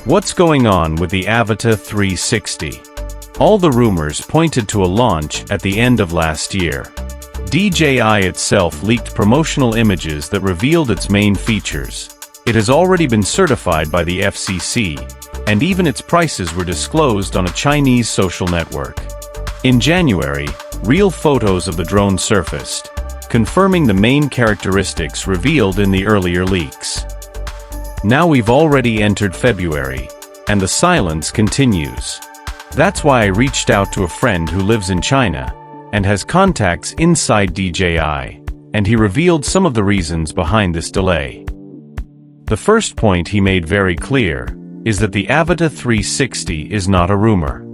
What's going on with the Avata 360? All the rumors pointed to a launch at the end of last year. DJI itself leaked promotional images that revealed its main features. It has already been certified by the FCC, and even its prices were disclosed on a Chinese social network. In January, real photos of the drone surfaced, confirming the main characteristics revealed in the earlier leaks. Now we've already entered February, and the silence continues. That's why I reached out to a friend who lives in China and has contacts inside DJI, and he revealed some of the reasons behind this delay. The first point he made very clear is that the Avata 360 is not a rumor.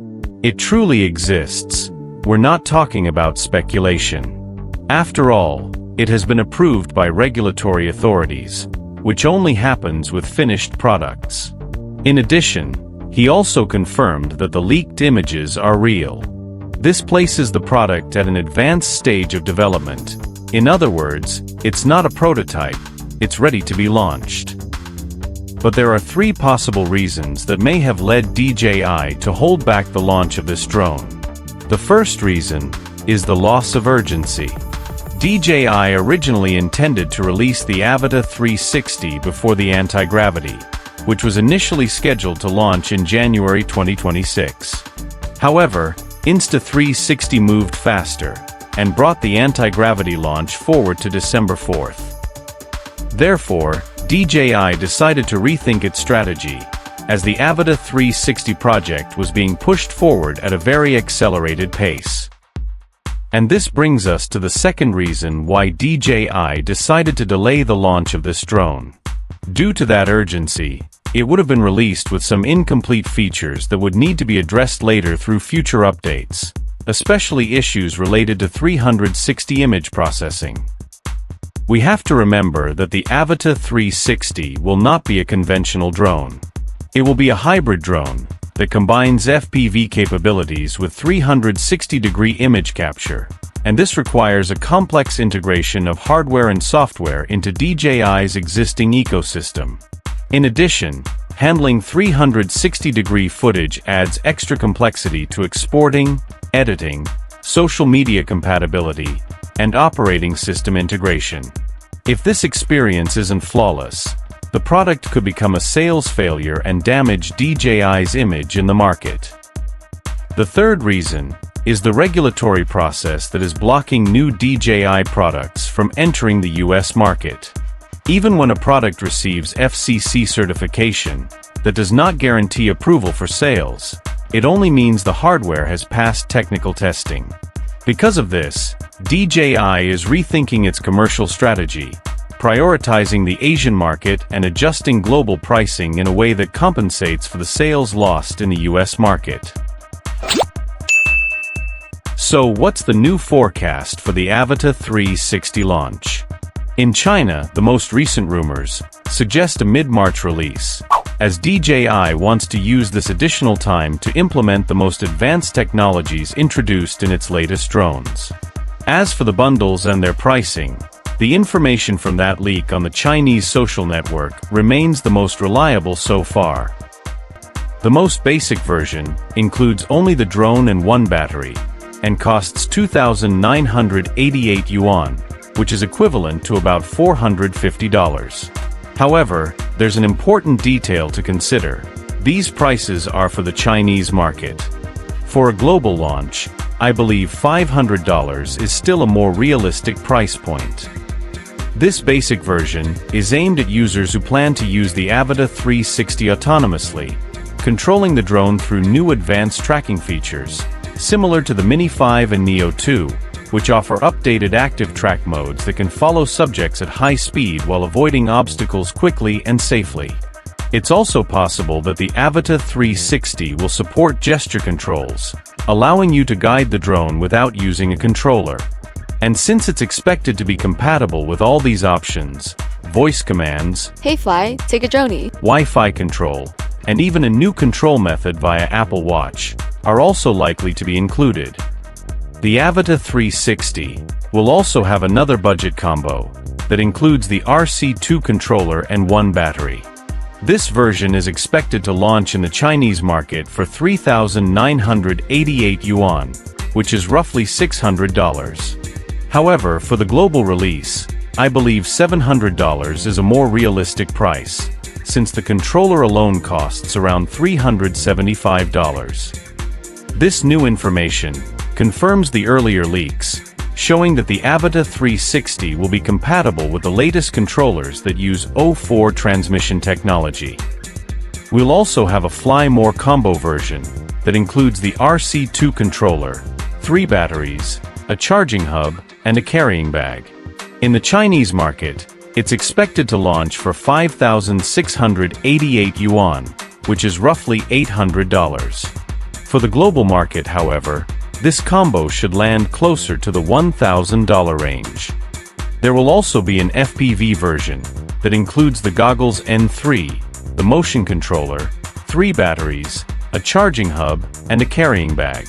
It truly exists. We're not talking about speculation. After all, it has been approved by regulatory authorities, which only happens with finished products. In addition, he also confirmed that the leaked images are real. This places the product at an advanced stage of development. In other words, it's not a prototype, it's ready to be launched. But there are three possible reasons that may have led DJI to hold back the launch of this drone. The first reason is the loss of urgency. DJI originally intended to release the Avata 360 before the anti-gravity, which was initially scheduled to launch in January 2026. However, Insta360 moved faster and brought the anti-gravity launch forward to December 4th. Therefore, DJI decided to rethink its strategy, as the Avata 360 project was being pushed forward at a very accelerated pace. And this brings us to the second reason why DJI decided to delay the launch of this drone. Due to that urgency, it would have been released with some incomplete features that would need to be addressed later through future updates, especially issues related to 360 image processing. We have to remember that the Avata 360 will not be a conventional drone. It will be a hybrid drone that combines FPV capabilities with 360-degree image capture, and this requires a complex integration of hardware and software into DJI's existing ecosystem. In addition, handling 360-degree footage adds extra complexity to exporting, editing, social media compatibility, and operating system integration. If this experience isn't flawless, the product could become a sales failure and damage DJI's image in the market. The third reason is the regulatory process that is blocking new DJI products from entering the US market. Even when a product receives FCC certification, that does not guarantee approval for sales. It only means the hardware has passed technical testing. Because of this, DJI is rethinking its commercial strategy, prioritizing the Asian market and adjusting global pricing in a way that compensates for the sales lost in the US market. So what's the new forecast for the Avata 360 launch? In China, the most recent rumors suggest a mid-March release, as DJI wants to use this additional time to implement the most advanced technologies introduced in its latest drones. As for the bundles and their pricing, the information from that leak on the Chinese social network remains the most reliable so far. The most basic version includes only the drone and one battery, and costs 2,988 yuan, which is equivalent to about $450. However, there's an important detail to consider. These prices are for the Chinese market. For a global launch, I believe $500 is still a more realistic price point. This basic version is aimed at users who plan to use the Avata 360 autonomously, controlling the drone through new advanced tracking features, similar to the Mini 5 and Neo 2, which offer updated active track modes that can follow subjects at high speed while avoiding obstacles quickly and safely. It's also possible that the Avata 360 will support gesture controls, allowing you to guide the drone without using a controller. And since it's expected to be compatible with all these options, voice commands, "Hey Fly, take a droney," Wi-Fi control, and even a new control method via Apple Watch, are also likely to be included. The Avata 360 will also have another budget combo that includes the RC2 controller and one battery. This version is expected to launch in the Chinese market for 3,988 yuan, which is roughly $600. However, for the global release, I believe $700 is a more realistic price, since the controller alone costs around $375. This new information confirms the earlier leaks, showing that the Avata 360 will be compatible with the latest controllers that use O4 transmission technology. We'll also have a Fly More combo version that includes the RC2 controller, 3 batteries, a charging hub, and a carrying bag. In the Chinese market, it's expected to launch for 5,688 yuan, which is roughly $800. For the global market, however, this combo should land closer to the $1,000 range. There will also be an FPV version that includes the goggles N3, the motion controller, 3 batteries, a charging hub, and a carrying bag.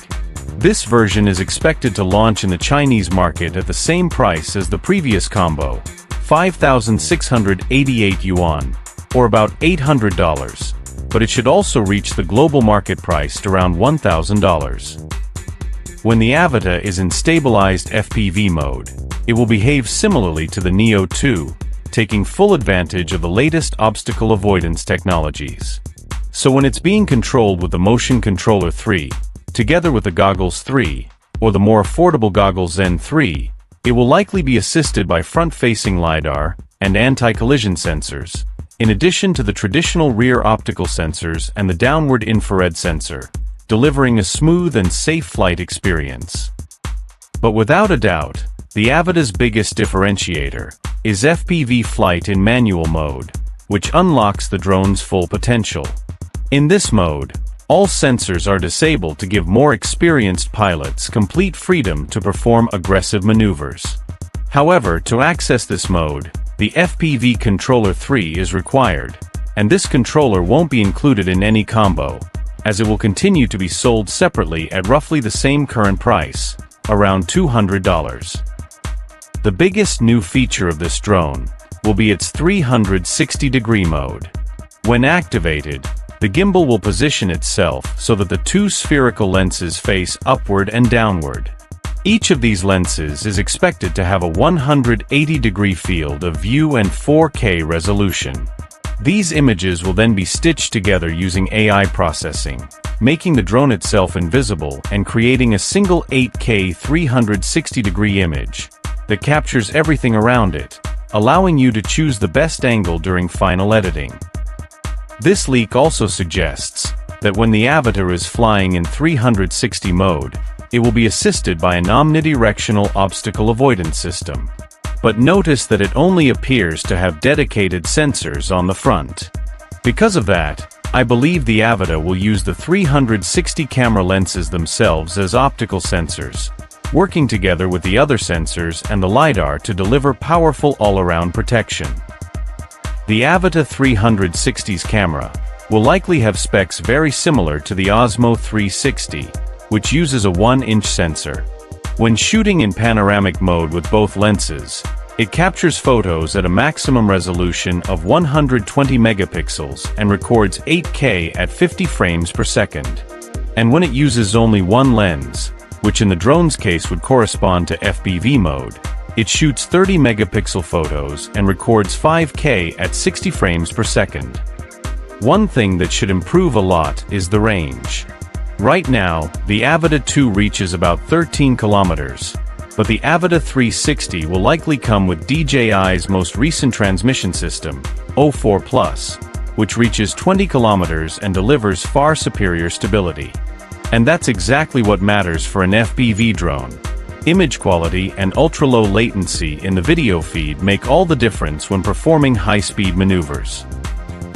This version is expected to launch in the Chinese market at the same price as the previous combo, 5,688 yuan, or about $800, but it should also reach the global market priced around $1,000. When the Avata is in stabilized FPV mode, it will behave similarly to the Neo 2, taking full advantage of the latest obstacle avoidance technologies. So when it's being controlled with the Motion Controller 3, together with the Goggles 3, or the more affordable Goggles N3, it will likely be assisted by front-facing LiDAR and anti-collision sensors, in addition to the traditional rear optical sensors and the downward infrared sensor, delivering a smooth and safe flight experience. But without a doubt, the Avata's biggest differentiator is FPV flight in manual mode, which unlocks the drone's full potential. In this mode, all sensors are disabled to give more experienced pilots complete freedom to perform aggressive maneuvers. However, to access this mode, the FPV Controller 3 is required, and this controller won't be included in any combo, as it will continue to be sold separately at roughly the same current price, around $200. The biggest new feature of this drone will be its 360-degree mode. When activated, the gimbal will position itself so that the 2 spherical lenses face upward and downward. Each of these lenses is expected to have a 180-degree field of view and 4K resolution. These images will then be stitched together using AI processing, making the drone itself invisible and creating a single 8K 360-degree image that captures everything around it, allowing you to choose the best angle during final editing. This leak also suggests that when the Avata is flying in 360 mode, it will be assisted by an omnidirectional obstacle avoidance system. But notice that it only appears to have dedicated sensors on the front. Because of that, I believe the Avata will use the 360 camera lenses themselves as optical sensors, working together with the other sensors and the LiDAR to deliver powerful all-around protection. The Avata 360's camera will likely have specs very similar to the Osmo 360, which uses a 1-inch sensor. When shooting in panoramic mode with both lenses, it captures photos at a maximum resolution of 120 megapixels and records 8K at 50 frames per second. And when it uses only one lens, which in the drone's case would correspond to FPV mode, it shoots 30 megapixel photos and records 5K at 60 frames per second. One thing that should improve a lot is the range. Right now, the Avata 2 reaches about 13 kilometers, but the Avata 360 will likely come with DJI's most recent transmission system, O4 Plus, which reaches 20 kilometers and delivers far superior stability. And that's exactly what matters for an FPV drone. Image quality and ultra-low latency in the video feed make all the difference when performing high-speed maneuvers.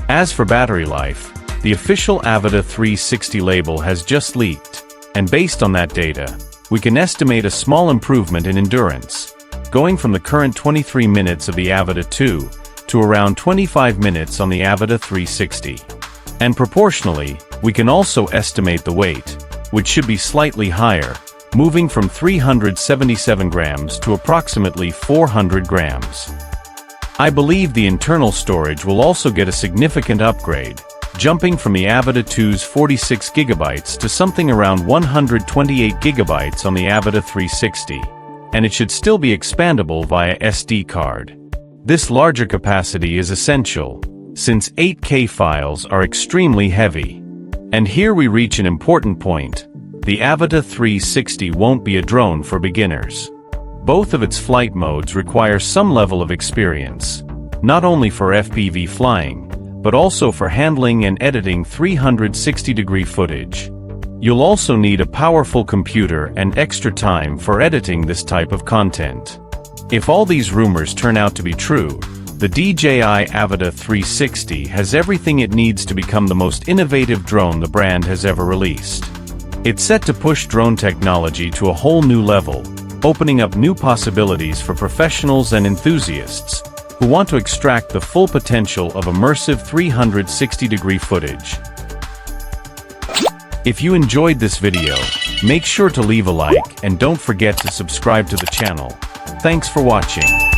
As for battery life, the official Avata 360 label has just leaked, and based on that data, we can estimate a small improvement in endurance, going from the current 23 minutes of the Avata 2 to around 25 minutes on the Avata 360. And proportionally, we can also estimate the weight, which should be slightly higher, moving from 377 grams to approximately 400 grams. I believe the internal storage will also get a significant upgrade, jumping from the Avata 2's 46 GB to something around 128 GB on the Avata 360, and it should still be expandable via SD card. This larger capacity is essential, since 8K files are extremely heavy. And here we reach an important point. The Avata 360 won't be a drone for beginners. Both of its flight modes require some level of experience, not only for FPV flying, but also for handling and editing 360-degree footage. You'll also need a powerful computer and extra time for editing this type of content. If all these rumors turn out to be true, the DJI Avata 360 has everything it needs to become the most innovative drone the brand has ever released. It's set to push drone technology to a whole new level, opening up new possibilities for professionals and enthusiasts who want to extract the full potential of immersive 360-degree footage. If you enjoyed this video, make sure to leave a like and don't forget to subscribe to the channel. Thanks for watching.